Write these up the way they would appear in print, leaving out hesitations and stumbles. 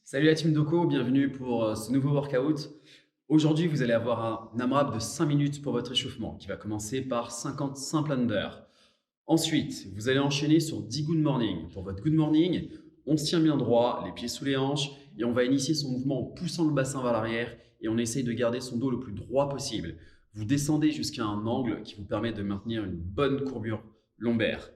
Salut la team Doko, bienvenue pour ce nouveau workout. Aujourd'hui, vous allez avoir un AMRAP de 5 minutes pour votre échauffement qui va commencer par 50 simples under. Ensuite, vous allez enchaîner sur 10 good morning. Pour votre good morning, on se tient bien droit, les pieds sous les hanches et on va initier son mouvement en poussant le bassin vers l'arrière et on essaye de garder son dos le plus droit possible. Vous descendez jusqu'à un angle qui vous permet de maintenir une bonne courbure lombaire.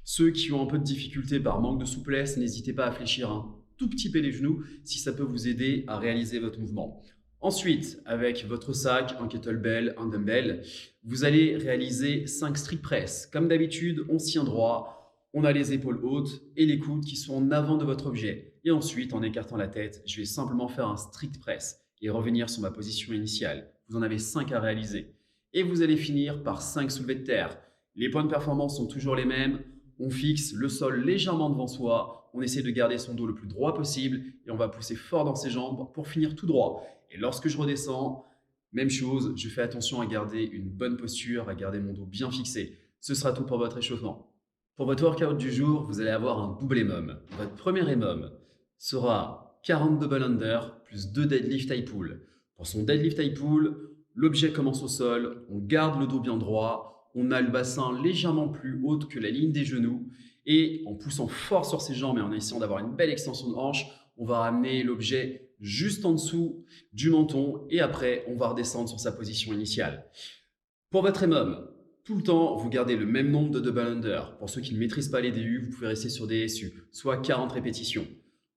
Ceux qui ont un peu de difficulté par manque de souplesse, n'hésitez pas à fléchir un tout petit peu les genoux si ça peut vous aider à réaliser votre mouvement. Ensuite, avec votre sac, un kettlebell, un dumbbell, vous allez réaliser 5 strict press. Comme d'habitude, on se tient droit, on a les épaules hautes et les coudes qui sont en avant de votre objet. Et ensuite, en écartant la tête, je vais simplement faire un strict press et revenir sur ma position initiale. Vous en avez 5 à réaliser. Et vous allez finir par 5 soulevés de terre. Les points de performance sont toujours les mêmes. On fixe le sol légèrement devant soi, on essaie de garder son dos le plus droit possible et on va pousser fort dans ses jambes pour finir tout droit. Et lorsque je redescends, même chose, je fais attention à garder une bonne posture, à garder mon dos bien fixé. Ce sera tout pour votre échauffement. Pour votre workout du jour, vous allez avoir un double EMOM. Votre premier EMOM sera 40 double under plus 2 deadlift high pull. Pour son deadlift high pull, l'objet commence au sol, on garde le dos bien droit, on a le bassin légèrement plus haut que la ligne des genoux et en poussant fort sur ses jambes et en essayant d'avoir une belle extension de hanche, on va ramener l'objet juste en dessous du menton et après, on va redescendre sur sa position initiale. Pour votre EMOM, tout le temps, vous gardez le même nombre de double under. Pour ceux qui ne maîtrisent pas les DU, vous pouvez rester sur des SU, soit 40 répétitions.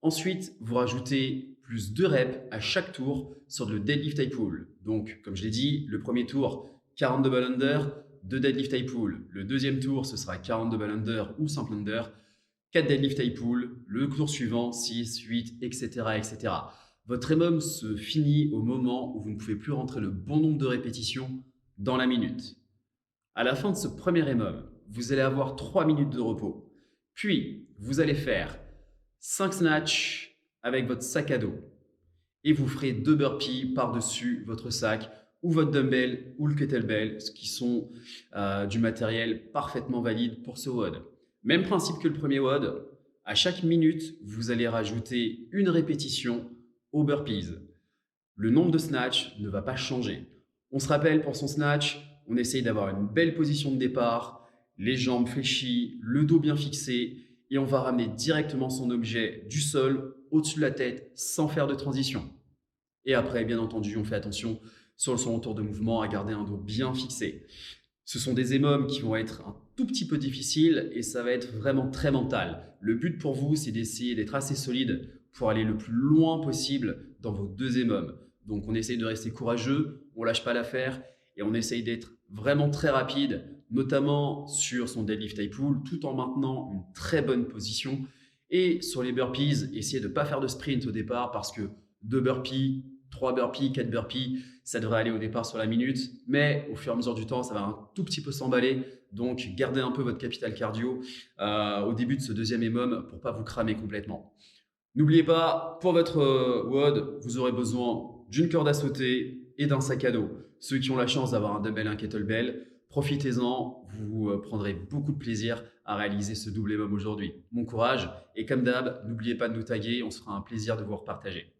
Ensuite, vous rajoutez plus 2 reps à chaque tour sur le deadlift high pull. Donc, comme je l'ai dit, le premier tour, 40 double under, 2 deadlift high pull. Le deuxième tour, ce sera 40 double under ou simple under, 4 deadlift high pull. Le tour suivant, 6, 8, etc. etc. Votre EMOM se finit au moment où vous ne pouvez plus rentrer le bon nombre de répétitions dans la minute. À la fin de ce premier EMOM, vous allez avoir 3 minutes de repos. Puis, vous allez faire 5 snatchs avec votre sac à dos. Et vous ferez 2 burpees par-dessus votre sac ou votre dumbbell ou le kettlebell, ce qui sont du matériel parfaitement valide pour ce WOD. Même principe que le premier WOD, à chaque minute, vous allez rajouter une répétition aux burpees. Le nombre de snatchs ne va pas changer. On se rappelle pour son snatch, on essaye d'avoir une belle position de départ, les jambes fléchies, le dos bien fixé et on va ramener directement son objet du sol au-dessus de la tête sans faire de transition. Et après, bien entendu, on fait attention sur son retour de mouvement à garder un dos bien fixé. Ce sont des EMOM qui vont être un tout petit peu difficiles et ça va être vraiment très mental. Le but pour vous, c'est d'essayer d'être assez solide pour aller le plus loin possible dans vos 2 EMOM. Donc on essaye de rester courageux, on lâche pas l'affaire et on essaye d'être vraiment très rapide, notamment sur son deadlift high pull, tout en maintenant une très bonne position. Et sur les burpees, essayez de ne pas faire de sprint au départ parce que 2 burpees, 3 burpees, 4 burpees, ça devrait aller au départ sur la minute, mais au fur et à mesure du temps, ça va un tout petit peu s'emballer. Donc, gardez un peu votre capital cardio au début de ce deuxième EMOM pour ne pas vous cramer complètement. N'oubliez pas, pour votre WOD, vous aurez besoin d'une corde à sauter et d'un sac à dos. Ceux qui ont la chance d'avoir un dumbbell et un kettlebell, profitez-en, vous prendrez beaucoup de plaisir à réaliser ce double EMOM aujourd'hui. Bon courage et comme d'hab, n'oubliez pas de nous taguer, on se fera un plaisir de vous repartager.